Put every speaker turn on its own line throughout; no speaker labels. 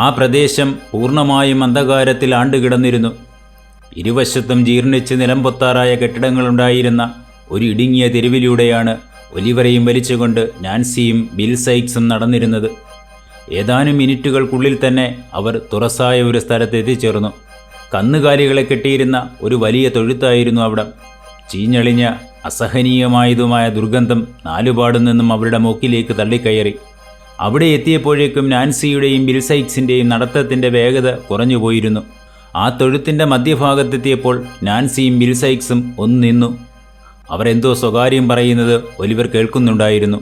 ആ പ്രദേശം പൂർണ്ണമായും അന്ധകാരത്തിൽ ആണ്ടുകിടന്നിരുന്നു. ഇരുവശത്തും ജീർണിച്ച് നിലംപൊത്താറായ കെട്ടിടങ്ങളുണ്ടായിരുന്ന ഒരു ഇടുങ്ങിയ തെരുവിലൂടെയാണ് ഒലിവറെയും വലിച്ചുകൊണ്ട് നാൻസിയും ബിൽ സൈക്സും നടന്നിരുന്നത്. ഏതാനും മിനിറ്റുകൾക്കുള്ളിൽ തന്നെ അവർ തുറസായ ഒരു സ്ഥലത്ത് എത്തിച്ചേർന്നു. കന്നുകാലികളെ കെട്ടിയിരുന്ന ഒരു വലിയ തൊഴുത്തായിരുന്നു അവിടം. ചീഞ്ഞളിഞ്ഞ അസഹനീയമായതുമായ ദുർഗന്ധം നാലുപാടും നിന്നും അവരുടെ മൂക്കിലേക്ക് തള്ളിക്കയറി. അവിടെ എത്തിയപ്പോഴേക്കും നാൻസിയുടെയും ബിൽ സൈക്സിൻ്റെയും നടത്തത്തിൻ്റെ വേഗത കുറഞ്ഞുപോയിരുന്നു. ആ തൊഴുത്തിൻ്റെ മധ്യഭാഗത്തെത്തിയപ്പോൾ നാൻസിയും ബിൽ സൈക്സും ഒന്ന് നിന്നു. അവർ എന്തോ സ്വകാര്യം പറയുന്നത് ഒലിവർ കേൾക്കുന്നുണ്ടായിരുന്നു.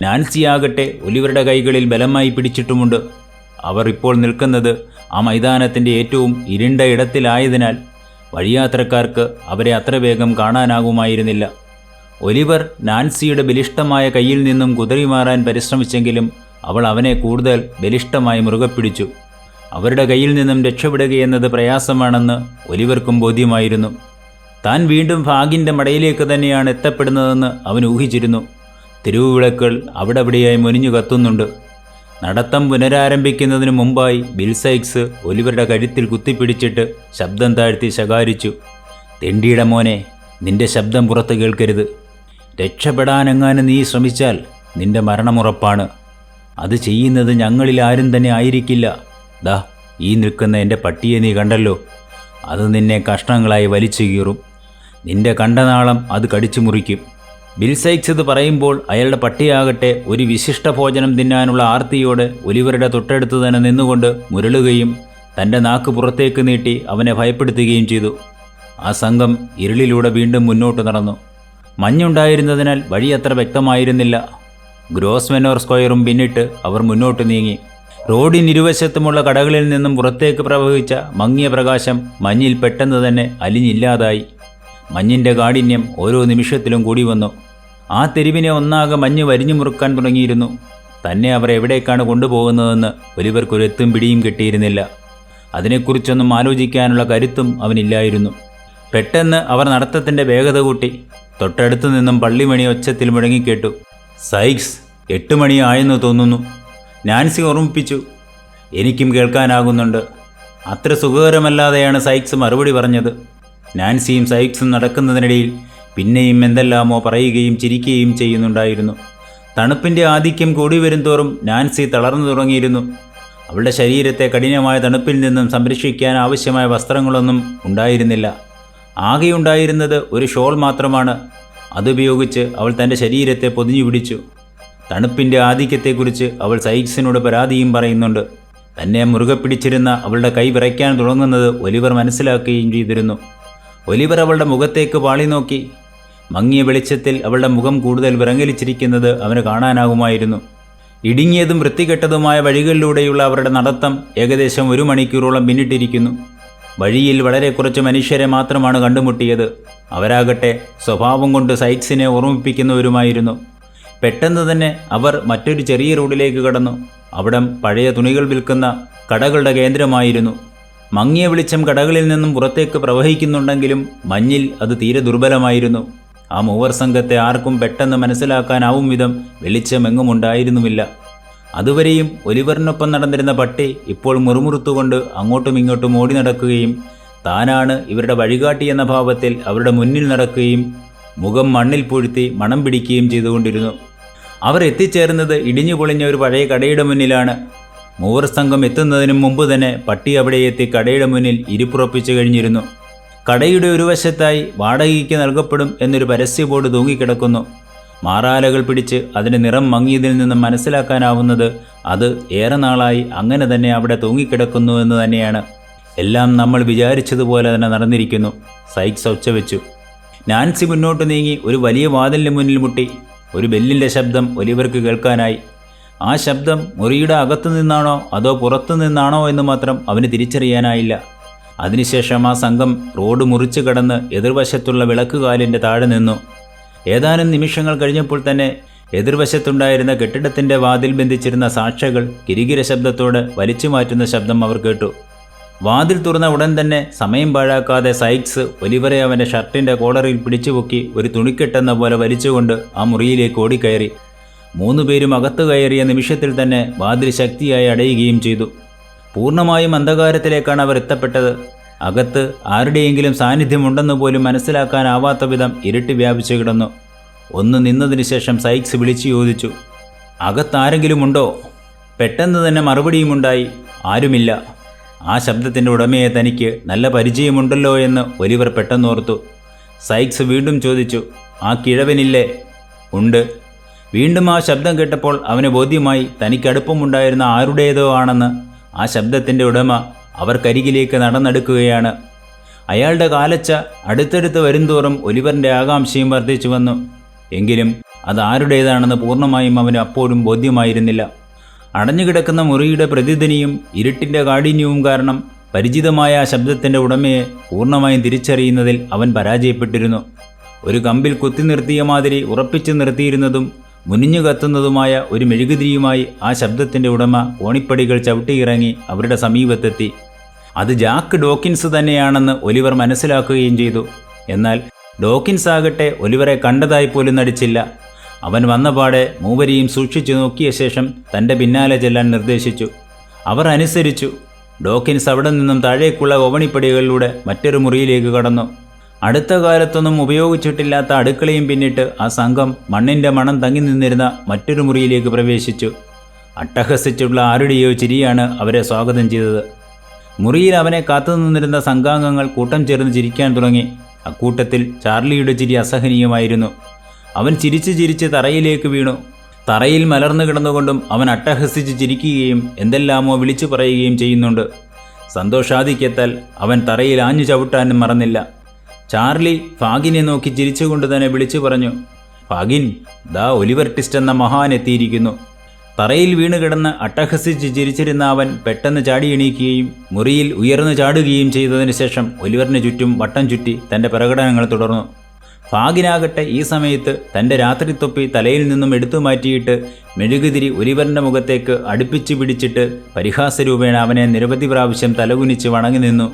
നാൻസിയാകട്ടെ ഒലിവറുടെ കൈകളിൽ ബലമായി പിടിച്ചിട്ടുമുണ്ട്. അവർ ഇപ്പോൾ നിൽക്കുന്നത് ആ മൈതാനത്തിൻ്റെ ഏറ്റവും ഇരുണ്ട ഇടത്തിലായതിനാൽ വഴിയാത്രക്കാർക്ക് അവരെ അത്ര വേഗം കാണാനാകുമായിരുന്നില്ല. ഒലിവർ നാൻസിയുടെ ബലിഷ്ഠമായ കയ്യിൽ നിന്നും കുതറിമാറാൻ പരിശ്രമിച്ചെങ്കിലും അവൾ അവനെ കൂടുതൽ ബലിഷ്ഠമായി മുറുകെ പിടിച്ചു. അവരുടെ കയ്യിൽ നിന്നും രക്ഷപ്പെടുകയെന്നത് പ്രയാസമാണെന്ന് ഒലിവർക്കും ബോധ്യമായിരുന്നു. താൻ വീണ്ടും ഫാഗിൻ്റെ മടയിലേക്ക് തന്നെയാണ് എത്തപ്പെടുന്നതെന്ന് അവൻ ഊഹിച്ചിരുന്നു. തെരുവുവിളക്കുകൾ അവിടെവിടെയായി മുനിഞ്ഞു കത്തുന്നുണ്ട്. നടത്തം പുനരാരംഭിക്കുന്നതിന് മുമ്പായി ബിൽ സൈക്സ് ഒലിവറുടെ കഴുത്തിൽ കുത്തിപ്പിടിച്ചിട്ട് ശബ്ദം താഴ്ത്തി ശകാരിച്ചു. തെണ്ടിയുടെ മോനെ, നിന്റെ ശബ്ദം പുറത്ത് കേൾക്കരുത്. രക്ഷപ്പെടാനെങ്ങാനും നീ ശ്രമിച്ചാൽ നിന്റെ മരണമുറപ്പാണ്. അത് ചെയ്യുന്നത് ഞങ്ങളിൽ ആരും തന്നെ ആയിരിക്കില്ല. ദാ ഈ നിൽക്കുന്ന എൻ്റെ പട്ടിയെ നീ കണ്ടല്ലോ, അത് നിന്നെ കഷ്ണങ്ങളായി വലിച്ചു കീറും. നിന്റെ കണ്ടനാളം അത് കടിച്ചു മുറിക്കും. ബിൽ സൈക്സ് ഇത് പറയുമ്പോൾ അയാളുടെ പട്ടിയാകട്ടെ ഒരു വിശിഷ്ട ഭോജനം തിന്നാനുള്ള ആർത്തിയോടെ ഒലിവറുടെ തൊട്ടടുത്ത് തന്നെ നിന്നുകൊണ്ട് മുരളുകയും തൻ്റെ നാക്ക് പുറത്തേക്ക് നീട്ടി അവനെ ഭയപ്പെടുത്തുകയും ചെയ്തു. ആ സംഘം ഇരുളിലൂടെ വീണ്ടും മുന്നോട്ട് നടന്നു. മഞ്ഞുണ്ടായിരുന്നതിനാൽ വഴി അത്ര വ്യക്തമായിരുന്നില്ല. ഗ്രോസ്വെനോർ സ്ക്വയറും പിന്നിട്ട് അവർ മുന്നോട്ട് നീങ്ങി. റോഡിനിരുവശത്തുമുള്ള കടകളിൽ നിന്നും പുറത്തേക്ക് പ്രവഹിച്ച മങ്ങിയ പ്രകാശം മഞ്ഞിൽ പെട്ടെന്ന് തന്നെ അലിഞ്ഞില്ലാതായി. മഞ്ഞിൻ്റെ കാഠിന്യം ഓരോ നിമിഷത്തിലും കൂടി വന്നു. ആ തെരുവിനെ ഒന്നാകെ മഞ്ഞ് വരിഞ്ഞു മുറുക്കാൻ തുടങ്ങിയിരുന്നു. തന്നെ അവർ എവിടേക്കാണ് കൊണ്ടുപോകുന്നതെന്ന് ഒലിവർക്കൊരെത്തും പിടിയും കിട്ടിയിരുന്നില്ല. അതിനെക്കുറിച്ചൊന്നും ആലോചിക്കാനുള്ള കരുത്തും അവനില്ലായിരുന്നു. പെട്ടെന്ന് അവർ നടത്തത്തിൻ്റെ വേഗത കൂട്ടി. തൊട്ടടുത്തു നിന്നും പള്ളിമണി ഒച്ചത്തിൽ മുഴങ്ങിക്കേട്ടു. സൈക്സ്, 8 മണിയായെന്ന് തോന്നുന്നു, നാൻസി ഓർമ്മിപ്പിച്ചു. എനിക്കും കേൾക്കാനാകുന്നുണ്ട്. അത്ര സുഖകരമല്ലാതെയാണ് സൈക്സ് മറുപടി പറഞ്ഞത്. നാൻസിയും സൈക്സും നടക്കുന്നതിനിടയിൽ പിന്നെയും എന്തെല്ലാമോ പറയുകയും ചിരിക്കുകയും ചെയ്യുന്നുണ്ടായിരുന്നു. തണുപ്പിൻ്റെ ആധിക്യം കൂടി വരും തോറും നാൻസി തളർന്നു തുടങ്ങിയിരുന്നു. അവളുടെ ശരീരത്തെ കഠിനമായ തണുപ്പിൽ നിന്നും സംരക്ഷിക്കാൻ ആവശ്യമായ വസ്ത്രങ്ങളൊന്നും ഉണ്ടായിരുന്നില്ല. ആകെയുണ്ടായിരുന്നത് ഒരു ഷോൾ മാത്രമാണ്. അതുപയോഗിച്ച് അവൾ തൻ്റെ ശരീരത്തെ പൊതിഞ്ഞു പിടിച്ചു. തണുപ്പിൻ്റെ ആധിക്യത്തെക്കുറിച്ച് അവൾ സൈക്സിനോട് പരാതിയും പറയുന്നുണ്ട്. തന്നെ മുറുകെ പിടിച്ചിരുന്ന അവളുടെ കൈ വിറയ്ക്കാൻ തുടങ്ങുന്നത് ഒലിവർ മനസ്സിലാക്കുകയും ചെയ്തിരുന്നു. ഒലിവർ അവളുടെ മുഖത്തേക്ക് പാളി നോക്കി. മങ്ങിയ വെളിച്ചത്തിൽ അവളുടെ മുഖം കൂടുതൽ വിറങ്ങലിച്ചിരിക്കുന്നത് അവന് കാണാനാകുമായിരുന്നു. ഇടുങ്ങിയതും വൃത്തികെട്ടതുമായ വഴികളിലൂടെയുള്ള അവരുടെ നടത്തം ഏകദേശം 1 മണിക്കൂറോളം പിന്നിട്ടിരിക്കുന്നു. വഴിയിൽ വളരെ കുറച്ച് മനുഷ്യരെ മാത്രമാണ് കണ്ടുമുട്ടിയത്. അവരാകട്ടെ സ്വഭാവം കൊണ്ട് സൈക്സിനെ ഓർമ്മിപ്പിക്കുന്നവരുമായിരുന്നു. പെട്ടെന്ന് തന്നെ അവർ മറ്റൊരു ചെറിയ റോഡിലേക്ക് കടന്നു. അവിടം പഴയ തുണികൾ വിൽക്കുന്ന കടകളുടെ കേന്ദ്രമായിരുന്നു. മങ്ങിയ വെളിച്ചം കടകളിൽ നിന്നും പുറത്തേക്ക് പ്രവഹിക്കുന്നുണ്ടെങ്കിലും മഞ്ഞിൽ അത് തീരെ ദുർബലമായിരുന്നു. ആ മൂവർ സംഘത്തെ ആർക്കും പെട്ടെന്ന് മനസ്സിലാക്കാനാവും വിധം വെളിച്ചമെങ്ങും ഉണ്ടായിരുന്നുമില്ല. അതുവരെയും ഒലിവറിനൊപ്പം നടന്നിരുന്ന പട്ടി ഇപ്പോൾ മുറുമുറുത്തുകൊണ്ട് അങ്ങോട്ടും ഇങ്ങോട്ടും ഓടി നടക്കുകയും താനാണ് ഇവരുടെ വഴികാട്ടി എന്ന ഭാവത്തിൽ അവരുടെ മുന്നിൽ നടക്കുകയും മുഖം മണ്ണിൽ പൂഴ്ത്തി മണം പിടിക്കുകയും ചെയ്തുകൊണ്ടിരുന്നു. അവർ എത്തിച്ചേർന്നത് ഇടിഞ്ഞു പൊളിഞ്ഞ ഒരു പഴയ കടയുടെ മുന്നിലാണ്. മൂവർ സംഘം എത്തുന്നതിനും മുമ്പ് തന്നെ പട്ടി അവിടെ എത്തി കടയുടെ മുന്നിൽ ഇരിപ്പുറപ്പിച്ചു കഴിഞ്ഞിരുന്നു. കടയുടെ ഒരു വശത്തായി വാടകയ്ക്ക് നൽകപ്പെടും എന്നൊരു പരസ്യ ബോർഡ് തൂങ്ങിക്കിടക്കുന്നു. മാറാലകൾ പിടിച്ച് അതിൻ്റെ നിറം മങ്ങിയതിൽ നിന്നും മനസ്സിലാക്കാനാവുന്നത് അത് ഏറെ നാളായി അങ്ങനെ തന്നെ അവിടെ തൂങ്ങിക്കിടക്കുന്നു എന്ന് തന്നെയാണ്. എല്ലാം നമ്മൾ വിചാരിച്ചതുപോലെ തന്നെ നടന്നിരിക്കുന്നു, സൈക്സ് ഒച്ചവെച്ചു. നാൻസി മുന്നോട്ട് നീങ്ങി ഒരു വലിയ വാതിലിന് മുന്നിൽ മുട്ടി. ഒരു ബെല്ലിൻ്റെ ശബ്ദം ഒലിവർക്ക് കേൾക്കാനായി. ആ ശബ്ദം മുറിയുടെ അകത്തു നിന്നാണോ അതോ പുറത്തു നിന്നാണോ എന്ന് മാത്രം അവന് തിരിച്ചറിയാനായില്ല. അതിനുശേഷം ആ സംഘം റോഡ് മുറിച്ചു കടന്ന് എതിർവശത്തുള്ള വിളക്കുകാലിൻ്റെ താഴെ നിന്നു. ഏതാനും നിമിഷങ്ങൾ കഴിഞ്ഞപ്പോൾ തന്നെ എതിർവശത്തുണ്ടായിരുന്ന കെട്ടിടത്തിൻ്റെ വാതിൽ ബന്ധിച്ചിരുന്ന സാക്ഷകൾ കിരികിര ശബ്ദത്തോടെ വലിച്ചു മാറ്റുന്ന ശബ്ദം അവർ കേട്ടു. വാതിൽ തുറന്ന ഉടൻ തന്നെ സമയം പാഴാക്കാതെ സൈക്സ് ഒലിവറെ അവൻ്റെ ഷർട്ടിൻ്റെ കോളറിൽ പിടിച്ചുപൊക്കി ഒരു തുണിക്കെട്ടെന്ന പോലെ വലിച്ചുകൊണ്ട് ആ മുറിയിലേക്ക് ഓടിക്കയറി. 3 പേരും അകത്തു കയറിയ നിമിഷത്തിൽ തന്നെ വാതിൽ ശക്തിയായി അടയുകയും ചെയ്തു. പൂർണ്ണമായും അന്ധകാരത്തിലേക്കാണ് അവർ എത്തപ്പെട്ടത്. അകത്ത് ആരുടെയെങ്കിലും സാന്നിധ്യമുണ്ടെന്ന് പോലും മനസ്സിലാക്കാനാവാത്ത വിധം ഇരുട്ട് വ്യാപിച്ചു കിടന്നു. ഒന്ന് നിന്നതിന് ശേഷം സൈക്സ് വിളിച്ചു ചോദിച്ചു, അകത്താരെങ്കിലും ഉണ്ടോ? പെട്ടെന്ന് തന്നെ മറുപടിയുമുണ്ടായി, ആരുമില്ല. ആ ശബ്ദത്തിൻ്റെ ഉടമയെ തനിക്ക് നല്ല പരിചയമുണ്ടല്ലോ എന്ന് ഒലിവർ പെട്ടെന്നോർത്തു. സൈക്സ് വീണ്ടും ചോദിച്ചു, ആ കിഴവനില്ലേ? ഉണ്ട്. വീണ്ടും ആ ശബ്ദം കേട്ടപ്പോൾ അവന് ബോധ്യമായി തനിക്കടുപ്പമുണ്ടായിരുന്ന ആരുടേതോ ആണെന്ന്. ആ ശബ്ദത്തിൻ്റെ ഉടമ അവർക്കരികിലേക്ക് നടന്നെടുക്കുകയാണ്. അയാളുടെ കാലച്ച അടുത്തടുത്ത് വരുംതോറും ഒലിവറിൻ്റെ ആകാംക്ഷയും വർദ്ധിച്ചു വന്നു. എങ്കിലും അതാരുടേതാണെന്ന് പൂർണ്ണമായും അവന് അപ്പോഴും ബോധ്യമായിരുന്നില്ല. അടഞ്ഞുകിടക്കുന്ന മുറിയുടെ പ്രതിധ്വനിയും ഇരുട്ടിൻ്റെ കാഠിന്യവും കാരണം പരിചിതമായ ആ ശബ്ദത്തിൻ്റെ ഉടമയെ പൂർണ്ണമായും തിരിച്ചറിയുന്നതിൽ അവൻ പരാജയപ്പെട്ടിരുന്നു. ഒരു കമ്പിൽ കുത്തി നിർത്തിയ മാതിരി ഉറപ്പിച്ചു നിർത്തിയിരുന്നതും മുനിഞ്ഞു കത്തുന്നതുമായ ഒരു മെഴുകുതിരിയുമായി ആ ശബ്ദത്തിൻ്റെ ഉടമ കോണിപ്പടികൾ ചവിട്ടിയിറങ്ങി അവരുടെ സമീപത്തെത്തി. അത് ജാക്ക് ഡോക്കിൻസ് തന്നെയാണെന്ന് ഒലിവർ മനസ്സിലാക്കുകയും ചെയ്തു. എന്നാൽ ഡോക്കിൻസ് ആകട്ടെ ഒലിവറെ കണ്ടതായി പോലും നടിച്ചില്ല. അവൻ വന്നപാടെ മൂവരെയും സൂക്ഷിച്ചു നോക്കിയ ശേഷം തൻ്റെ പിന്നാലെ ചെല്ലാൻ നിർദ്ദേശിച്ചു. അവർ അനുസരിച്ചു. ഡോക്കിൻസ് അവിടെ നിന്നും താഴേക്കുള്ള കോവണിപ്പടികളിലൂടെ മറ്റൊരു മുറിയിലേക്ക് കടന്നു. അടുത്ത കാലത്തൊന്നും ഉപയോഗിച്ചിട്ടില്ലാത്ത അടുക്കളയും പിന്നിട്ട് ആ സംഘം മണ്ണിൻ്റെ മണം തങ്ങി നിന്നിരുന്ന മറ്റൊരു മുറിയിലേക്ക് പ്രവേശിച്ചു. അട്ടഹസിച്ചുള്ള ആരുടെയോ ചിരിയാണ് അവരെ സ്വാഗതം ചെയ്തത്. മുറിയിൽ അവനെ കാത്തുനിന്നിരുന്ന സംഘാംഗങ്ങൾ കൂട്ടം ചേർന്ന് ചിരിക്കാൻ തുടങ്ങി. അക്കൂട്ടത്തിൽ ചാർലിയുടെ ചിരി അസഹനീയമായിരുന്നു. അവൻ ചിരിച്ച് ചിരിച്ച് തറയിലേക്ക് വീണു. തറയിൽ മലർന്നു കിടന്നുകൊണ്ടും അവൻ അട്ടഹസിച്ച് ചിരിക്കുകയും എന്തെല്ലാമോ വിളിച്ചു പറയുകയും ചെയ്യുന്നുണ്ട്. സന്തോഷാധിക്യത്താൽ അവൻ തറയിൽ ആഞ്ഞു ചവിട്ടാനും മറന്നില്ല. ചാർലി ഫാഗിനെ നോക്കി ചിരിച്ചുകൊണ്ട് തന്നെ വിളിച്ചു പറഞ്ഞു, ഫാഗിൻ, ദാ ഒലിവർ ട്വിസ്റ്റ് എന്ന മഹാൻ എത്തിയിരിക്കുന്നു. തറയിൽ വീണ് കിടന്ന് അട്ടഹസിച്ച് ചിരിച്ചിരുന്ന അവൻ പെട്ടെന്ന് ചാടി എണീക്കുകയും മുറിയിൽ ഉയർന്നു ചാടുകയും ചെയ്തതിനു ശേഷം ഒലിവറിന് ചുറ്റും വട്ടം ചുറ്റി തൻ്റെ പ്രകടനങ്ങൾ തുടർന്നു. ഫാഗിനാകട്ടെ ഈ സമയത്ത് തൻ്റെ രാത്രിത്തൊപ്പി തലയിൽ നിന്നും എടുത്തു മാറ്റിയിട്ട് മെഴുകുതിരി ഒലിവറിൻ്റെ മുഖത്തേക്ക് അടുപ്പിച്ചു പിടിച്ചിട്ട് പരിഹാസരൂപേണ അവനെ നിരവധി പ്രാവശ്യം തലകുനിച്ച് വണങ്ങി നിന്നു.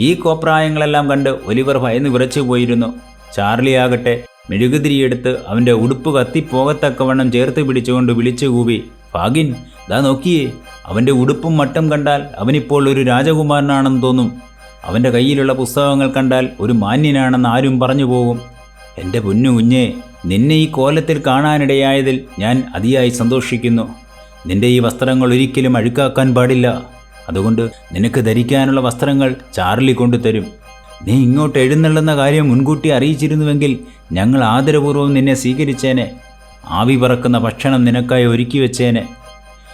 ഈ കോപ്രായങ്ങളെല്ലാം കണ്ട് ഒലിവർ ഭയന്ന് വിറച്ചു പോയിരുന്നു. ചാർലി ആകട്ടെ മെഴുകുതിരിയെടുത്ത് അവൻ്റെ ഉടുപ്പ് കത്തിപ്പോകത്തക്കവണ്ണം ചേർത്ത് പിടിച്ചുകൊണ്ട് വിളിച്ചു കൂവി, ഫാഗിൻ, ദാ നോക്കിയേ, അവൻ്റെ ഉടുപ്പും മട്ടും കണ്ടാൽ അവനിപ്പോൾ ഒരു രാജകുമാരനാണെന്ന് തോന്നും. അവൻ്റെ കയ്യിലുള്ള പുസ്തകങ്ങൾ കണ്ടാൽ ഒരു മാന്യനാണെന്ന് ആരും പറഞ്ഞു പോകും. എൻ്റെ പൊന്നു കുഞ്ഞേ, നിന്നെ ഈ കോലത്തിൽ കാണാനിടയായതിൽ ഞാൻ അതിയായി സന്തോഷിക്കുന്നു. നിന്റെ ഈ വസ്ത്രങ്ങൾ ഒരിക്കലും അഴുക്കാക്കാൻ പാടില്ല. അതുകൊണ്ട് നിനക്ക് ധരിക്കാനുള്ള വസ്ത്രങ്ങൾ ചാർലി കൊണ്ടുതരും. നീ ഇങ്ങോട്ട് എഴുന്നള്ളുന്ന കാര്യം മുൻകൂട്ടി അറിയിച്ചിരുന്നുവെങ്കിൽ ഞങ്ങൾ ആദരപൂർവ്വം നിന്നെ സ്വീകരിച്ചേനെ. ആവി പറക്കുന്ന ഭക്ഷണം നിനക്കായി ഒരുക്കി വെച്ചേനെ.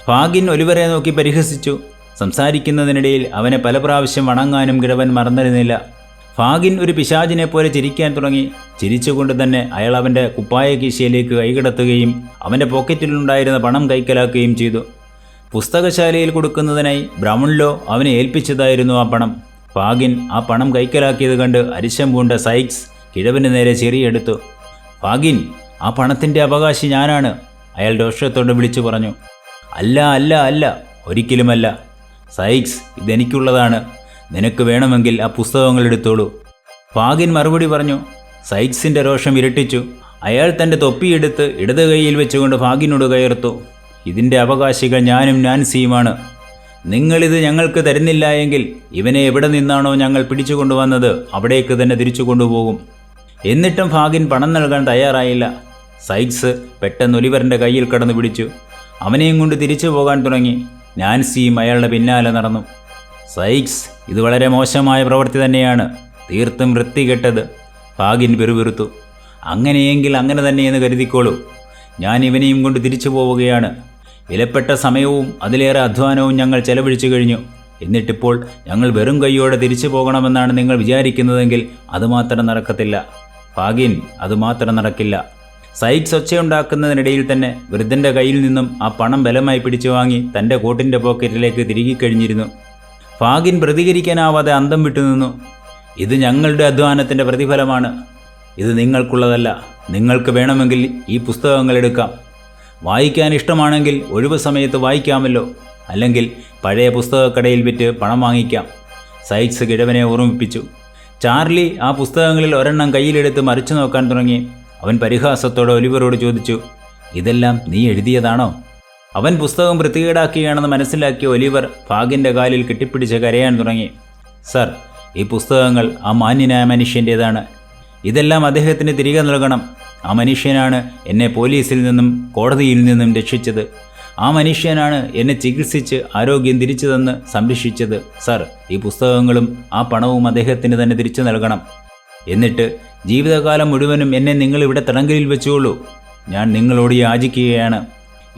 ഫാഗിൻ ഒലിവറെ നോക്കി പരിഹസിച്ചു. സംസാരിക്കുന്നതിനിടയിൽ അവനെ പല പ്രാവശ്യം വണങ്ങാനും കിഴവൻ മറന്നിരുന്നില്ല. ഫാഗിൻ ഒരു പിശാചിനെ പോലെ ചിരിക്കാൻ തുടങ്ങി. ചിരിച്ചുകൊണ്ട് തന്നെ അയാൾ അവൻ്റെ കുപ്പായ കീശയിലേക്ക് കൈകടത്തുകയും അവൻ്റെ പോക്കറ്റിലുണ്ടായിരുന്ന പണം കൈക്കലാക്കുകയും ചെയ്തു. പുസ്തകശാലയിൽ കൊടുക്കുന്നതിനായി ബ്രൗൺലോ അവനെ ഏൽപ്പിച്ചതായിരുന്നു ആ പണം. ഫാഗിൻ ആ പണം കൈക്കലാക്കിയത് കണ്ട് അരിശം പൂണ്ട സൈക്സ് കിഴവന് നേരെ ചെറിയെടുത്തു. ഫാഗിൻ, ആ പണത്തിൻ്റെ അവകാശി ഞാനാണ്, അയാൾ രോഷത്തോട് വിളിച്ചു പറഞ്ഞു. അല്ല അല്ല അല്ല, ഒരിക്കലുമല്ല. സൈക്സ്, ഇതെനിക്കുള്ളതാണ്. നിനക്ക് വേണമെങ്കിൽ ആ പുസ്തകങ്ങൾ എടുത്തോളൂ. ഫാഗിൻ മറുപടി പറഞ്ഞു. സൈക്സിൻ്റെ രോഷം ഇരട്ടിച്ചു. അയാൾ തൻ്റെ തൊപ്പിയെടുത്ത് ഇടത് കൈയിൽ വെച്ചുകൊണ്ട് ഫാഗിനോട് കയർത്തു. ഇതിൻ്റെ അവകാശികൾ ഞാനും നാൻസിയുമാണ്. നിങ്ങളിത് ഞങ്ങൾക്ക് തരുന്നില്ല എങ്കിൽ ഇവനെ എവിടെ നിന്നാണോ ഞങ്ങൾ പിടിച്ചുകൊണ്ടുവന്നത് അവിടേക്ക് തന്നെ തിരിച്ചു കൊണ്ടുപോകും. എന്നിട്ടും ഫാഗിൻ പണം നൽകാൻ തയ്യാറായില്ല. സൈക്സ് പെട്ടെന്ന് ഒലിവറിൻ്റെ കയ്യിൽ കടന്നു പിടിച്ചു. അവനെയും കൊണ്ട് തിരിച്ചു പോകാൻ തുടങ്ങി. നാൻസിയും അയാളുടെ പിന്നാലെ നടന്നു. സൈക്സ്, ഇത് വളരെ മോശമായ പ്രവൃത്തി തന്നെയാണ്, തീർത്തും വൃത്തികെട്ടത്. ഫാഗിൻ പിറുപിറുത്തു. അങ്ങനെയെങ്കിൽ അങ്ങനെ തന്നെയെന്ന് കരുതിക്കോളൂ. ഞാൻ ഇവനെയും കൊണ്ട് തിരിച്ചു പോവുകയാണ്. വിലപ്പെട്ട സമയവും അതിലേറെ അധ്വാനവും ഞങ്ങൾ ചെലവഴിച്ചു കഴിഞ്ഞു. എന്നിട്ടിപ്പോൾ ഞങ്ങൾ വെറും കൈയോടെ തിരിച്ചു പോകണമെന്നാണ് നിങ്ങൾ വിചാരിക്കുന്നതെങ്കിൽ അതുമാത്രം നടക്കത്തില്ല. ഫാഗിൻ, അതുമാത്രം നടക്കില്ല. സൈക്സ് ഒച്ചയുണ്ടാക്കുന്നതിനിടയിൽ തന്നെ വൃദ്ധൻ്റെ കയ്യിൽ നിന്നും ആ പണം ബലമായി പിടിച്ചു വാങ്ങി തൻ്റെ കോട്ടിൻ്റെ പോക്കറ്റിലേക്ക് തിരികെ കഴിഞ്ഞിരുന്നു. ഫാഗിൻ പ്രതികരിക്കാനാവാതെ അന്തം വിട്ടുനിന്നു. ഇത് ഞങ്ങളുടെ അധ്വാനത്തിൻ്റെ പ്രതിഫലമാണ്. ഇത് നിങ്ങൾക്കുള്ളതല്ല. നിങ്ങൾക്ക് വേണമെങ്കിൽ ഈ പുസ്തകങ്ങൾ എടുക്കാം. വായിക്കാൻ ഇഷ്ടമാണെങ്കിൽ ഒഴിവ് സമയത്ത് വായിക്കാമല്ലോ. അല്ലെങ്കിൽ പഴയ പുസ്തകക്കടയിൽ വിറ്റ് പണം വാങ്ങിക്കാം. സൈക്സ് കിഴവനെ ഓർമ്മിപ്പിച്ചു. ചാർലി ആ പുസ്തകങ്ങളിൽ ഒരെണ്ണം കയ്യിലെടുത്ത് മറിച്ചു നോക്കാൻ തുടങ്ങി. അവൻ പരിഹാസത്തോടെ ഒലിവറോട് ചോദിച്ചു, ഇതെല്ലാം നീ എഴുതിയതാണോ? അവൻ പുസ്തകം വൃത്തികേടാക്കുകയാണെന്ന് മനസ്സിലാക്കിയ ഒലിവർ ഫാഗിൻ്റെ കാലിൽ കെട്ടിപ്പിടിച്ച് കരയാൻ തുടങ്ങി. സർ, ഈ പുസ്തകങ്ങൾ ആ മാന്യനായ മനുഷ്യൻ്റേതാണ്. ഇതെല്ലാം അദ്ദേഹത്തിന് തിരികെ നൽകണം. ആ മനുഷ്യനാണ് എന്നെ പോലീസിൽ നിന്നും കോടതിയിൽ നിന്നും രക്ഷിച്ചത്. ആ മനുഷ്യനാണ് എന്നെ ചികിത്സിച്ച് ആരോഗ്യം തിരിച്ചു തന്ന് സംരക്ഷിച്ചത്. സർ, ഈ പുസ്തകങ്ങളും ആ പണവും അദ്ദേഹത്തിന് തന്നെ തിരിച്ചു നൽകണം. എന്നിട്ട് ജീവിതകാലം മുഴുവനും എന്നെ നിങ്ങൾ ഇവിടെ തടങ്കലിൽ വെച്ചുകൊള്ളൂ. ഞാൻ നിങ്ങളോട് യാചിക്കുകയാണ്.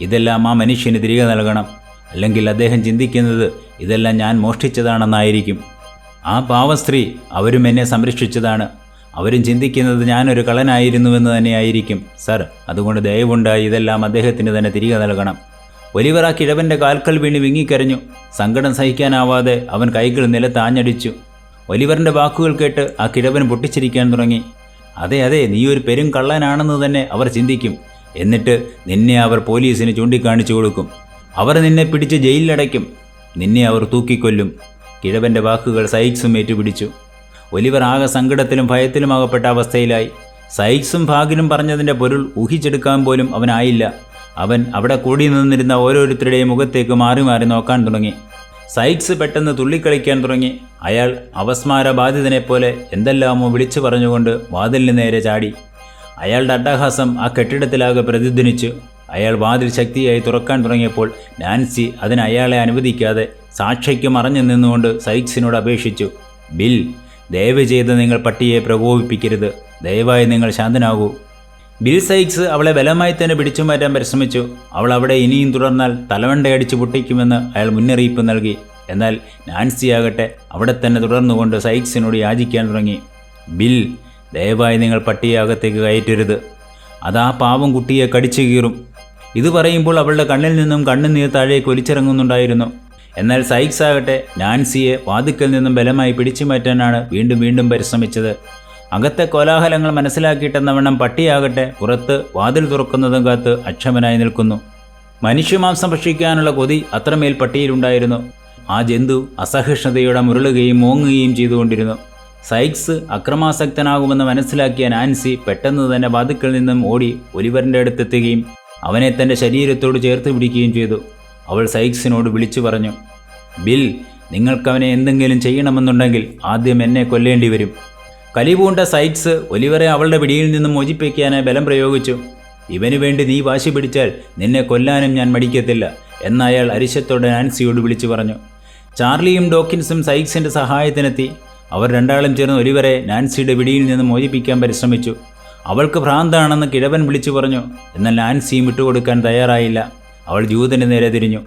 ഇതെല്ലാം ആ മനുഷ്യന് തിരികെ നൽകണം. അല്ലെങ്കിൽ അദ്ദേഹം ചിന്തിക്കുന്നത് ഇതെല്ലാം ഞാൻ മോഷ്ടിച്ചതാണെന്നായിരിക്കും. ആ പാവ സ്ത്രീ, അവരും എന്നെ സംരക്ഷിച്ചതാണ്. അവരും ചിന്തിക്കുന്നത് ഞാനൊരു കള്ളനായിരുന്നുവെന്ന് തന്നെയായിരിക്കും. സർ, അതുകൊണ്ട് ദയവുണ്ടായി ഇതെല്ലാം അദ്ദേഹത്തിന് തന്നെ തിരികെ നൽകണം. ഒലിവർ ആ കിഴവൻ്റെ കാൽക്കൽ വീണ് വിങ്ങിക്കരഞ്ഞു. സങ്കടം സഹിക്കാനാവാതെ അവൻ കൈകൾ നിലത്താഞ്ഞടിച്ചു. ഒലിവറിൻ്റെ വാക്കുകൾ കേട്ട് ആ കിഴവൻ പൊട്ടിച്ചിരിക്കാൻ തുടങ്ങി. അതെ അതെ, നീ ഒരു പെരും കള്ളനാണെന്ന് തന്നെ അവർ ചിന്തിക്കും. എന്നിട്ട് നിന്നെ അവർ പോലീസിന് ചൂണ്ടിക്കാണിച്ചു കൊടുക്കും. അവർ നിന്നെ പിടിച്ച് ജയിലിലടയ്ക്കും. നിന്നെ അവർ തൂക്കിക്കൊല്ലും. കിഴവൻ്റെ വാക്കുകൾ സൈക്സും ഏറ്റുപിടിച്ചു. ഒലിവർ ആകെ സങ്കടത്തിലും ഭയത്തിലും അകപ്പെട്ട അവസ്ഥയിലായി. സൈക്സും ഫാഗിനും പറഞ്ഞതിൻ്റെ പൊരുൾ ഊഹിച്ചെടുക്കാൻ പോലും അവനായില്ല. അവൻ അവിടെ കൂടി നിന്നിരുന്ന ഓരോരുത്തരുടെയും മുഖത്തേക്ക് മാറി മാറി നോക്കാൻ തുടങ്ങി. സൈക്സ് പെട്ടെന്ന് തുള്ളിക്കളിക്കാൻ തുടങ്ങി. അയാൾ അവസ്മാരബാധിതനെപ്പോലെ എന്തെല്ലാമോ വിളിച്ചു പറഞ്ഞുകൊണ്ട് വാതിലിന് നേരെ ചാടി. അയാളുടെ അട്ടഹാസം ആ കെട്ടിടത്തിലാകെ പ്രതിധ്വനിച്ചു. അയാൾ വാതിൽ ശക്തിയായി തുറക്കാൻ തുടങ്ങിയപ്പോൾ നാൻസി അതിന് അയാളെ അനുവദിക്കാതെ സാക്ഷിക്ക് മറഞ്ഞു നിന്നുകൊണ്ട് സൈക്സിനോട് അപേക്ഷിച്ചു. ബിൽ, ദയവ് ചെയ്ത് നിങ്ങൾ പട്ടിയെ പ്രകോപിപ്പിക്കരുത്. ദയവായി നിങ്ങൾ ശാന്തനാകൂ. ബിൽ സൈക്സ് അവളെ ബലമായി തന്നെ പിടിച്ചു മാറ്റാൻ പരിശ്രമിച്ചു. അവൾ അവിടെ ഇനിയും തുടർന്നാൽ തലവണ്ടയടിച്ച് പൊട്ടിക്കുമെന്ന് അയാൾ മുന്നറിയിപ്പ് നൽകി. എന്നാൽ നാൻസിയാകട്ടെ അവിടെ തന്നെ തുടർന്നുകൊണ്ട് സൈക്സിനോട് യാചിക്കാൻ തുടങ്ങി. ബിൽ, ദയവായി നിങ്ങൾ പട്ടിയെ അകത്തേക്ക് കയറ്റരുത്. അതാ പാവം കുട്ടിയെ കടിച്ചു കീറും. ഇത് പറയുമ്പോൾ അവളുടെ കണ്ണിൽ നിന്നും കണ്ണുനീർ താഴേക്ക് ഒലിച്ചിറങ്ങുന്നുണ്ടായിരുന്നു. എന്നാൽ സൈക്സ് ആകട്ടെ നാൻസിയെ വാതിക്കൽ നിന്നും ബലമായി പിടിച്ചു മാറ്റാനാണ് വീണ്ടും വീണ്ടും പരിശ്രമിച്ചത്. അകത്തെ കോലാഹലങ്ങൾ മനസ്സിലാക്കിയിട്ടെന്നവണ്ണം പട്ടിയാകട്ടെ പുറത്ത് വാതിൽ തുറക്കുന്നതും കാത്ത് അക്ഷമനായി നിൽക്കുന്നു. മനുഷ്യമാംസം ഭക്ഷിക്കാനുള്ള കൊതി അത്രമേൽ പട്ടിയിലുണ്ടായിരുന്നു. ആ ജന്തു അസഹിഷ്ണുതയോടെ മുരളുകയും മോങ്ങുകയും ചെയ്തുകൊണ്ടിരുന്നു. സൈക്സ് അക്രമാസക്തനാകുമെന്ന് മനസ്സിലാക്കിയ നാൻസി പെട്ടെന്ന് തന്നെ വാതിക്കൽ നിന്നും ഓടി ഒലിവറിൻ്റെ അടുത്തെത്തുകയും അവനെ തൻ്റെ ശരീരത്തോട് ചേർത്ത് പിടിക്കുകയും ചെയ്തു. അവൾ സൈക്സിനോട് വിളിച്ചു പറഞ്ഞു, ബിൽ, നിങ്ങൾക്കവനെ എന്തെങ്കിലും ചെയ്യണമെന്നുണ്ടെങ്കിൽ ആദ്യം എന്നെ കൊല്ലേണ്ടി വരും. കലിപൂണ്ട സൈക്സ് ഒലിവറെ അവളുടെ പിടിയിൽ നിന്നും മോചിപ്പിക്കാനായി ബലം പ്രയോഗിച്ചു. ഇവന് വേണ്ടി നീ വാശി പിടിച്ചാൽ നിന്നെ കൊല്ലാനും ഞാൻ മടിക്കത്തില്ല എന്നയാൾ അരിശത്തോടെ നാൻസിയോട് വിളിച്ചു പറഞ്ഞു. ചാർലിയും ഡോക്കിൻസും സൈക്സിൻ്റെ സഹായത്തിനെത്തി. അവർ രണ്ടാളും ചേർന്ന് ഒലിവറെ നാൻസിയുടെ പിടിയിൽ നിന്ന് മോചിപ്പിക്കാൻ പരിശ്രമിച്ചു. അവൾക്ക് ഭ്രാന്താണെന്ന് കിഴവൻ വിളിച്ചു പറഞ്ഞു. എന്നാൽ നാൻസിയും വിട്ടുകൊടുക്കാൻ തയ്യാറായില്ല. അവൾ ജൂതന് നേരെ തിരിഞ്ഞു.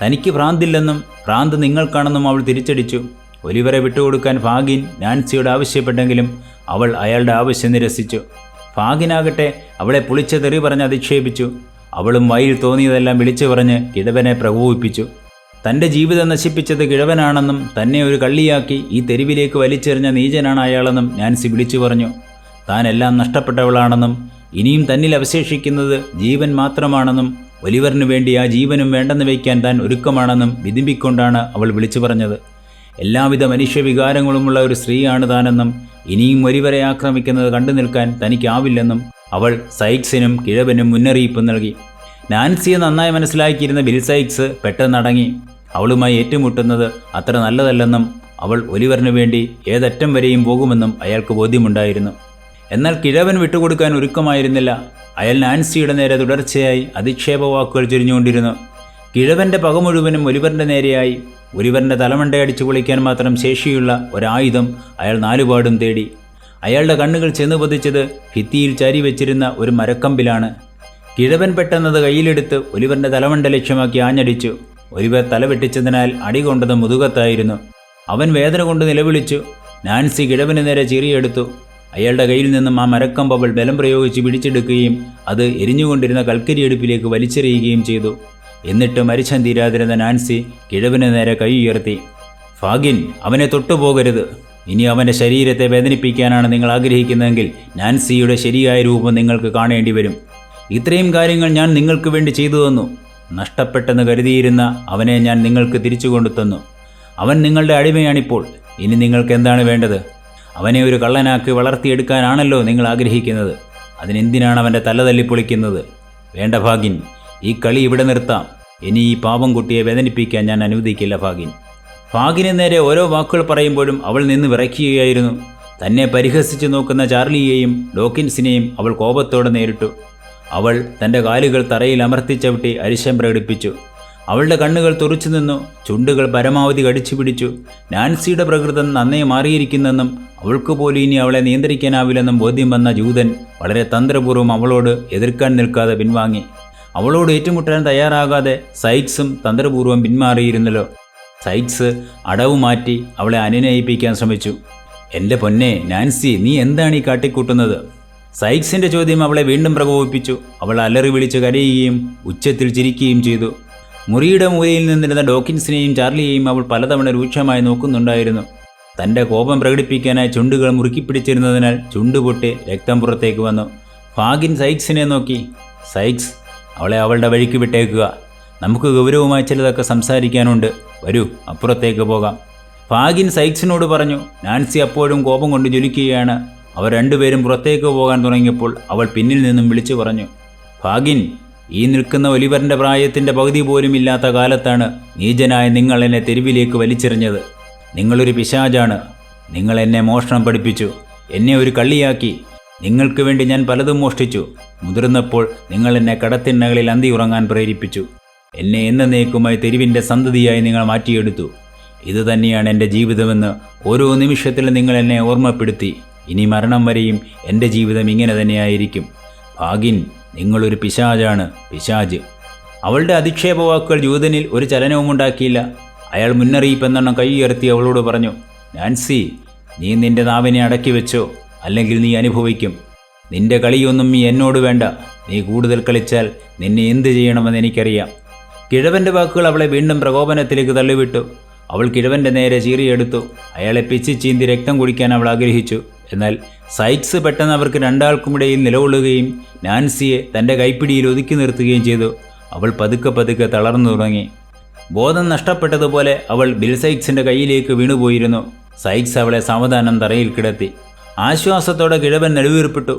തനിക്ക് ഭ്രാന്തില്ലെന്നും ഭ്രാന്ത് നിങ്ങൾക്കാണെന്നും അവൾ തിരിച്ചടിച്ചു. ഒലിവറെ വിട്ടുകൊടുക്കാൻ ഫാഗിൻ നാൻസിയോട് ആവശ്യപ്പെട്ടെങ്കിലും അവൾ അയാളുടെ ആവശ്യം നിരസിച്ചു. ഫാഗിനാകട്ടെ അവളെ പുളിച്ച തെറി പറഞ്ഞ് അധിക്ഷേപിച്ചു. അവളും വായിൽ തോന്നിയതെല്ലാം വിളിച്ചു പറഞ്ഞ് കിഴവനെ പ്രകോപിപ്പിച്ചു. തൻ്റെ ജീവിതം നശിപ്പിച്ചത് കിഴവനാണെന്നും തന്നെ ഒരു കള്ളിയാക്കി ഈ തെരുവിലേക്ക് വലിച്ചെറിഞ്ഞ നീചനാണ് അയാളെന്നും നാൻസി വിളിച്ചു പറഞ്ഞു. താൻ എല്ലാം നഷ്ടപ്പെട്ടവളാണെന്നും ഇനിയും തന്നിൽ അവശേഷിക്കുന്നത് ജീവൻ മാത്രമാണെന്നും ഒലിവറിന് വേണ്ടി ആ ജീവനും വേണ്ടെന്ന് വയ്ക്കാൻ താൻ ഒരുക്കമാണെന്നും വിതുമ്പിക്കൊണ്ടാണ് അവൾ വിളിച്ചു പറഞ്ഞത്. എല്ലാവിധ മനുഷ്യവികാരങ്ങളുമുള്ള ഒരു സ്ത്രീയാണ് താനെന്നും ഇനിയും ഒലിവറെ ആക്രമിക്കുന്നത് കണ്ടു നിൽക്കാൻ തനിക്കാവില്ലെന്നും അവൾ സൈക്സിനും കിഴവനും മുന്നറിയിപ്പ് നൽകി. നാൻസിയെ നന്നായി മനസ്സിലാക്കിയിരുന്ന ബിൽ സൈക്സ് പെട്ടെന്നടങ്ങി. അവളുമായി ഏറ്റുമുട്ടുന്നത് അത്ര നല്ലതല്ലെന്നും അവൾ ഒലിവറിന് വേണ്ടി ഏതറ്റം വരെയും പോകുമെന്നും അയാൾക്ക് ബോധ്യമുണ്ടായിരുന്നു. എന്നാൽ കിഴവൻ വിട്ടുകൊടുക്കാൻ ഒരുക്കമായിരുന്നില്ല. അയാൾ നാൻസിയുടെ നേരെ തുടർച്ചയായി അധിക്ഷേപവാക്കുകൾ ചൊരിഞ്ഞുകൊണ്ടിരുന്നു. കിഴവൻ്റെ പക മുഴുവനും ഒലിവറിൻ്റെ നേരെയായി. ഒലിവറിൻ്റെ തലമണ്ടയടിച്ചു പൊളിക്കാൻ മാത്രം ശേഷിയുള്ള ഒരായുധം അയാൾ നാലുപാടും തേടി. അയാളുടെ കണ്ണുകൾ ചെന്ന് പതിച്ചത് ഭിത്തിയിൽ ചാരി വെച്ചിരുന്ന ഒരു മരക്കമ്പിലാണ്. കിഴവൻ പെട്ടെന്നത് കയ്യിലെടുത്ത് ഒലിവറിൻ്റെ തലമണ്ട ലക്ഷ്യമാക്കി ആഞ്ഞടിച്ചു. ഒലിവർ തല വെട്ടിച്ചതിനാൽ അടികൊണ്ടത് മുതുകത്തായിരുന്നു. അവൻ വേദന കൊണ്ട് നിലവിളിച്ചു. നാൻസി കിഴവന് നേരെ ചീറിയെടുത്തു. അയാളുടെ കയ്യിൽ നിന്നും ആ മരക്കമ്പ് അവൾ ബലം പ്രയോഗിച്ച് പിടിച്ചെടുക്കുകയും അത് എരിഞ്ഞുകൊണ്ടിരുന്ന കൽക്കരി അടുപ്പിലേക്ക് വലിച്ചെറിയുകയും ചെയ്തു. എന്നിട്ട് മരിച്ചാൻ തീരാതിരുന്ന നാൻസി കിഴവന് നേരെ കൈ ഉയർത്തി. ഫാഗിൻ, അവനെ തൊട്ടുപോകരുത്. ഇനി അവൻ്റെ ശരീരത്തെ വേദനിപ്പിക്കാനാണ് നിങ്ങൾ ആഗ്രഹിക്കുന്നതെങ്കിൽ നാൻസിയുടെ ശരിയായ രൂപം നിങ്ങൾക്ക് കാണേണ്ടി വരും. ഇത്രയും കാര്യങ്ങൾ ഞാൻ നിങ്ങൾക്ക് വേണ്ടി ചെയ്തു തന്നു. നഷ്ടപ്പെട്ടെന്ന് കരുതിയിരുന്ന അവനെ ഞാൻ നിങ്ങൾക്ക് തിരിച്ചു കൊണ്ടുതന്നു. അവൻ നിങ്ങളുടെ അടിമയാണിപ്പോൾ. ഇനി നിങ്ങൾക്ക് എന്താണ് വേണ്ടത്? അവനെ ഒരു കള്ളനാക്കി വളർത്തിയെടുക്കാനാണല്ലോ നിങ്ങൾ ആഗ്രഹിക്കുന്നത്. അതിനെന്തിനാണ് അവൻ്റെ തല തല്ലിപ്പൊളിക്കുന്നത്? വേണ്ട ഫാഗിൻ, ഈ കളി ഇവിടെ നിർത്താം. ഇനി ഈ പാവം കുട്ടിയെ വേദനിപ്പിക്കാൻ ഞാൻ അനുവദിക്കില്ല ഫാഗിൻ. ഫാഗിന് നേരെ ഓരോ വാക്കുകൾ പറയുമ്പോഴും അവൾ നിന്ന് വിറയ്ക്കുകയായിരുന്നു. തന്നെ പരിഹസിച്ചു നോക്കുന്ന ചാർലിയെയും ഡോക്കിൻസിനെയും അവൾ കോപത്തോടെ നേരിട്ടു. അവൾ തൻ്റെ കാലുകൾ തറയിൽ അമർത്തിച്ചവിട്ടി അരിശം പ്രകടിപ്പിച്ചു. അവളുടെ കണ്ണുകൾ തുറച്ചു നിന്നു, ചുണ്ടുകൾ പരമാവധി കടിച്ചു പിടിച്ചു. നാൻസിയുടെ പ്രകൃതം നന്നേ മാറിയിരിക്കുന്നെന്നും അവൾക്ക് പോലും ഇനി അവളെ നിയന്ത്രിക്കാനാവില്ലെന്നും ബോധ്യം വന്ന ജൂതൻ വളരെ തന്ത്രപൂർവ്വം അവളോട് എതിർക്കാൻ നിൽക്കാതെ പിൻവാങ്ങി. അവളോട് ഏറ്റുമുട്ടാൻ തയ്യാറാകാതെ സൈക്സും തന്ത്രപൂർവ്വം പിന്മാറിയിരുന്നല്ലോ. സൈക്സ് അടവ് മാറ്റി അവളെ അനുനയിപ്പിക്കാൻ ശ്രമിച്ചു. എൻ്റെ പൊന്നെ നാൻസി, നീ എന്താണ് ഈ കാട്ടിക്കൂട്ടുന്നത്? സൈക്സിൻ്റെ ചോദ്യം അവളെ വീണ്ടും പ്രകോപിപ്പിച്ചു. അവൾ അലറി വിളിച്ച് കരയുകയും ഉച്ചത്തിൽ ചിരിക്കുകയും ചെയ്തു. മുറിയുടെ മൂലയിൽ നിന്നിരുന്ന ഡോക്കിൻസിനെയും ചാർലിയെയും അവൾ പലതവണ രൂക്ഷമായി നോക്കുന്നുണ്ടായിരുന്നു. തൻ്റെ കോപം പ്രകടിപ്പിക്കാനായി ചുണ്ടുകൾ മുറുക്കിപ്പിടിച്ചിരുന്നതിനാൽ ചുണ്ടുപൊട്ടി രക്തം പുറത്തേക്ക് വന്നു. ഫാഗിൻ സൈക്സിനെ നോക്കി. സൈക്സ്, അവളെ അവളുടെ വഴിക്ക് വിട്ടേക്കുക. നമുക്ക് ഗൗരവമായി ചിലതൊക്കെ സംസാരിക്കാനുണ്ട്. വരൂ, അപ്പുറത്തേക്ക് പോകാം. ഫാഗിൻ സൈക്സിനോട് പറഞ്ഞു. നാൻസി അപ്പോഴും കോപം കൊണ്ട് ജ്വലിക്കുകയാണ്. അവർ രണ്ടുപേരും പുറത്തേക്ക് പോകാൻ തുടങ്ങിയപ്പോൾ അവൾ പിന്നിൽ നിന്നും വിളിച്ചു പറഞ്ഞു. ഫാഗിൻ, ഈ നിൽക്കുന്ന ഒലിവറിൻ്റെ പ്രായത്തിൻ്റെ പകുതി പോലും ഇല്ലാത്ത കാലത്താണ് നീചനായ നിങ്ങൾ എന്നെ തെരുവിലേക്ക് വലിച്ചെറിഞ്ഞത്. നിങ്ങളൊരു പിശാചാണ്. നിങ്ങൾ എന്നെ മോഷണം പഠിപ്പിച്ചു, എന്നെ ഒരു കള്ളിയാക്കി. നിങ്ങൾക്ക് വേണ്ടി ഞാൻ പലതും മോഷ്ടിച്ചു. മുതിർന്നപ്പോൾ നിങ്ങൾ എന്നെ കടത്തിണ്ണകളിൽ അന്തി ഉറങ്ങാൻ പ്രേരിപ്പിച്ചു. എന്നെ എന്നേക്കുമായി തെരുവിൻ്റെ സന്തതിയായി നിങ്ങൾ മാറ്റിയെടുത്തു. ഇത് തന്നെയാണ് എൻ്റെ ജീവിതമെന്ന് ഓരോ നിമിഷത്തിലും നിങ്ങൾ എന്നെ ഓർമ്മപ്പെടുത്തി. ഇനി മരണം വരെയും എൻ്റെ ജീവിതം ഇങ്ങനെ തന്നെയായിരിക്കും. ഫാഗിൻ, നിങ്ങളൊരു പിശാചാണ്, പിശാച്. അവളുടെ അധിക്ഷേപ വാക്കുകൾ ജൂതനിൽ ഒരു ചലനവും ഉണ്ടാക്കിയില്ല. അയാൾ മുന്നറിയിപ്പെന്നെണ്ണം കൈ ഉയർത്തി അവളോട് പറഞ്ഞു. നാൻസി, നീ നിന്റെ നാവിനെ അടക്കി വെച്ചോ, അല്ലെങ്കിൽ നീ അനുഭവിക്കും. നിന്റെ കളിയൊന്നും നീ എന്നോട് വേണ്ട. നീ കൂടുതൽ കളിച്ചാൽ നിന്നെ എന്ത് ചെയ്യണമെന്ന് എനിക്കറിയാം. കിഴവൻ്റെ വാക്കുകൾ അവളെ വീണ്ടും പ്രകോപനത്തിലേക്ക് തള്ളിവിട്ടു. അവൾ കിഴവൻ്റെ നേരെ ചീറിയെടുത്തു. അയാളെ പിച്ചി ചീന്തി രക്തം കുടിക്കാൻ അവൾ ആഗ്രഹിച്ചു. എന്നാൽ സൈക്സ് പെട്ടെന്ന് അവർക്ക് രണ്ടാൾക്കുമിടയിൽ നിലകൊള്ളുകയും നാൻസിയെ തൻ്റെ കൈപ്പിടിയിൽ ഒതുക്കി നിർത്തുകയും ചെയ്തു. അവൾ പതുക്കെ പതുക്കെ തളർന്നു തുടങ്ങി. ബോധം നഷ്ടപ്പെട്ടതുപോലെ അവൾ ബിൽ സൈക്സിൻ്റെ കയ്യിലേക്ക് വീണുപോയിരുന്നു. സൈക്സ് അവളെ സാവധാനം തറയിൽ കിടത്തി. ആശ്വാസത്തോടെ കിഴവൻ നെടുവീർപ്പിട്ടു.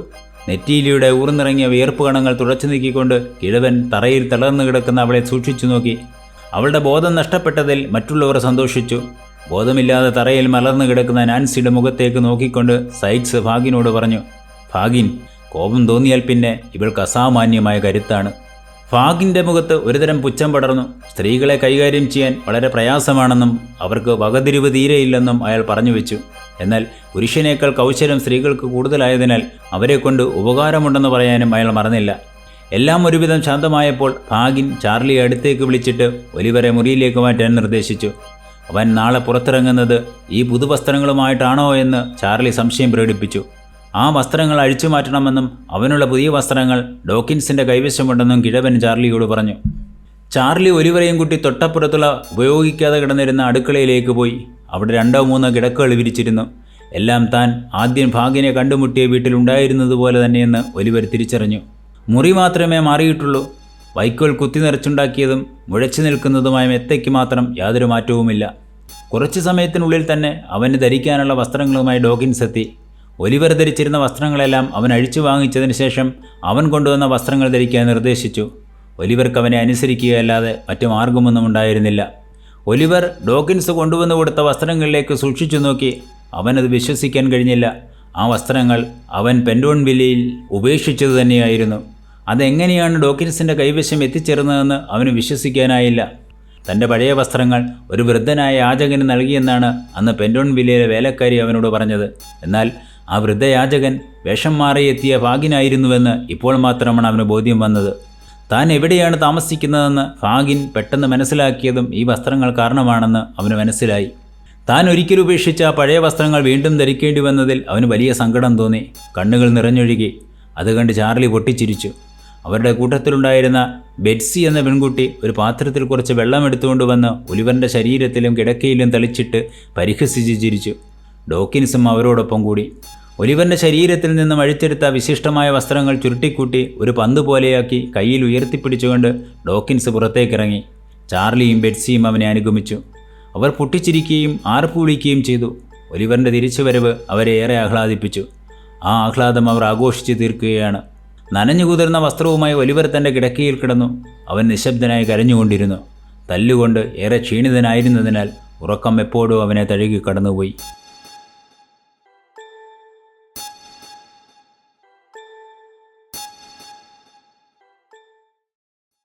നെറ്റിയിലൂടെ ഊർന്നിറങ്ങിയ വിയർപ്പ് കണങ്ങൾ തുടച്ചു നീക്കിക്കൊണ്ട് കിഴവൻ തറയിൽ തളർന്നു കിടക്കുന്ന അവളെ സൂക്ഷിച്ചു നോക്കി. അവളുടെ ബോധം നഷ്ടപ്പെട്ടതിൽ മറ്റുള്ളവർ സന്തോഷിച്ചു. ബോധമില്ലാതെ തറയിൽ മലർന്നു കിടക്കുന്ന നാൻസിയുടെ മുഖത്തേക്ക് നോക്കിക്കൊണ്ട് സൈക്സ് ഫാഗിനോട് പറഞ്ഞു. ഫാഗിൻ, കോപം തോന്നിയാൽ പിന്നെ ഇവൾക്ക് അസാമാന്യമായ കരുത്താണ്. ഫാഗിൻ്റെ മുഖത്ത് ഒരുതരം പുച്ഛം പടർന്നു. സ്ത്രീകളെ കൈകാര്യം ചെയ്യാൻ വളരെ പ്രയാസമാണെന്നും അവർക്ക് വകതിരിവ് തീരെയില്ലെന്നും അയാൾ പറഞ്ഞു വെച്ചു. എന്നാൽ പുരുഷനേക്കാൾ കൗശലം സ്ത്രീകൾക്ക് കൂടുതലായതിനാൽ അവരെക്കൊണ്ട് ഉപകാരമുണ്ടെന്ന് പറയാനും അയാൾ മറന്നില്ല. എല്ലാം ഒരുവിധം ശാന്തമായപ്പോൾ ഫാഗിൻ ചാർലിയെ അടുത്തേക്ക് വിളിച്ചിട്ട് ഒലിവറെ മുറിയിലേക്ക് മാറ്റാൻ നിർദ്ദേശിച്ചു. അവൻ നാളെ പുറത്തിറങ്ങുന്നത് ഈ പുതുവസ്ത്രങ്ങളുമായിട്ടാണോ എന്ന് ചാർലി സംശയം പ്രകടിപ്പിച്ചു. ആ വസ്ത്രങ്ങൾ അഴിച്ചു മാറ്റണമെന്നും അവനുള്ള പുതിയ വസ്ത്രങ്ങൾ ഡോക്കിൻസിൻ്റെ കൈവശമുണ്ടെന്നും കിഴവൻ ചാർലിയോട് പറഞ്ഞു. ചാർലി ഒലിവറയും കുട്ടി തൊട്ടപ്പുറത്തുള്ള ഉപയോഗിക്കാതെ കിടന്നിരുന്ന അടുക്കളയിലേക്ക് പോയി. അവിടെ 2-3 കിടക്കകൾ വിരിച്ചിരുന്നു. എല്ലാം താൻ ആദ്യം ഫാഗിനെ കണ്ടുമുട്ടിയ വീട്ടിലുണ്ടായിരുന്നതുപോലെ തന്നെയെന്ന് ഒലിവർ തിരിച്ചറിഞ്ഞു. മുറി മാത്രമേ മാറിയിട്ടുള്ളൂ. വൈക്കോൽ കുത്തി നിറച്ചുണ്ടാക്കിയതും മുഴച്ചു നിൽക്കുന്നതുമായ മെത്തയ്ക്ക് മാത്രം യാതൊരു മാറ്റവുമില്ല. കുറച്ചു സമയത്തിനുള്ളിൽ തന്നെ അവന് ധരിക്കാനുള്ള വസ്ത്രങ്ങളുമായി ഡോക്കിൻസ് എത്തി. ഒലിവർ ധരിച്ചിരുന്ന വസ്ത്രങ്ങളെല്ലാം അവൻ അഴിച്ചു വാങ്ങിച്ചതിന് ശേഷം അവൻ കൊണ്ടുവന്ന വസ്ത്രങ്ങൾ ധരിക്കാൻ നിർദ്ദേശിച്ചു. ഒലിവർക്ക് അവനെ അനുസരിക്കുകയല്ലാതെ മറ്റു മാർഗമൊന്നും ഉണ്ടായിരുന്നില്ല. ഒലിവർ ഡോക്കിൻസ് കൊണ്ടുവന്നു കൊടുത്ത വസ്ത്രങ്ങളിലേക്ക് സൂക്ഷിച്ചു നോക്കി. അവനത് വിശ്വസിക്കാൻ കഴിഞ്ഞില്ല. ആ വസ്ത്രങ്ങൾ അവൻ പെൻഡോൺവില്ലയിൽ ഉപേക്ഷിച്ചത് തന്നെയായിരുന്നു. അതെങ്ങനെയാണ് ഡോക്കിൻസിൻ്റെ കൈവശം എത്തിച്ചേർന്നതെന്ന് അവന് വിശ്വസിക്കാനായില്ല. തൻ്റെ പഴയ വസ്ത്രങ്ങൾ ഒരു വൃദ്ധനായ യാചകന് നൽകിയെന്നാണ് അന്ന് പെൻഡോൺവില്ലയിലെ വേലക്കാരി അവനോട് പറഞ്ഞത്. എന്നാൽ ആ വൃദ്ധയാചകൻ വേഷം മാറിയെത്തിയ ഫാഗിനായിരുന്നുവെന്ന് ഇപ്പോൾ മാത്രമാണ് അവന് ബോധ്യം വന്നത്. താൻ എവിടെയാണ് താമസിക്കുന്നതെന്ന് ഫാഗിൻ പെട്ടെന്ന് മനസ്സിലാക്കിയതും ഈ വസ്ത്രങ്ങൾ കാരണമാണെന്ന് അവന് മനസ്സിലായി. താൻ ഒരിക്കലും ഉപേക്ഷിച്ച പഴയ വസ്ത്രങ്ങൾ വീണ്ടും ധരിക്കേണ്ടി വന്നതിൽ അവന് വലിയ സങ്കടം തോന്നി. കണ്ണുകൾ നിറഞ്ഞൊഴുകി. അത് കണ്ട് ചാർലി പൊട്ടിച്ചിരിച്ചു. അവരുടെ കൂട്ടത്തിലുണ്ടായിരുന്ന ബെറ്റ്സി എന്ന പെൺകുട്ടി ഒരു പാത്രത്തിൽ കുറച്ച് വെള്ളം എടുത്തുകൊണ്ട് വന്ന് ഒലിവറിൻ്റെ ശരീരത്തിലും കിടക്കയിലും തളിച്ചിട്ട് പരിഹസിച്ച് ചിരിച്ചു. ഡോക്കിൻസും അവരോടൊപ്പം കൂടി. ഒലിവറിൻ്റെ ശരീരത്തിൽ നിന്നും അഴിച്ചെടുത്ത വിശിഷ്ടമായ വസ്ത്രങ്ങൾ ചുരുട്ടിക്കൂട്ടി ഒരു പന്ത് പോലെയാക്കി കയ്യിൽ ഉയർത്തിപ്പിടിച്ചുകൊണ്ട് ഡോക്കിൻസ് പുറത്തേക്കിറങ്ങി. ചാർലിയും ബെറ്റ്സിയും അവനെ അനുഗമിച്ചു. അവർ പൊട്ടിച്ചിരിക്കുകയും ആർപ്പ് വിളിക്കുകയും ചെയ്തു. ഒലിവറിൻ്റെ തിരിച്ചുവരവ് അവരെ ഏറെ ആഹ്ലാദിപ്പിച്ചു. ആ ആഹ്ലാദം അവർ ആഘോഷിച്ച് തീർക്കുകയാണ്. നനഞ്ഞു കുതിർന്ന വസ്ത്രവുമായി ഒലിവർ തൻ്റെ കിടക്കയിൽ കിടന്നു. അവൻ നിശബ്ദനായി കരഞ്ഞുകൊണ്ടിരുന്നു. തല്ലുകൊണ്ട് ഏറെ ക്ഷീണിതനായിരുന്നതിനാൽ ഉറക്കം എപ്പോഴും അവനെ തഴുകി കടന്നുപോയി.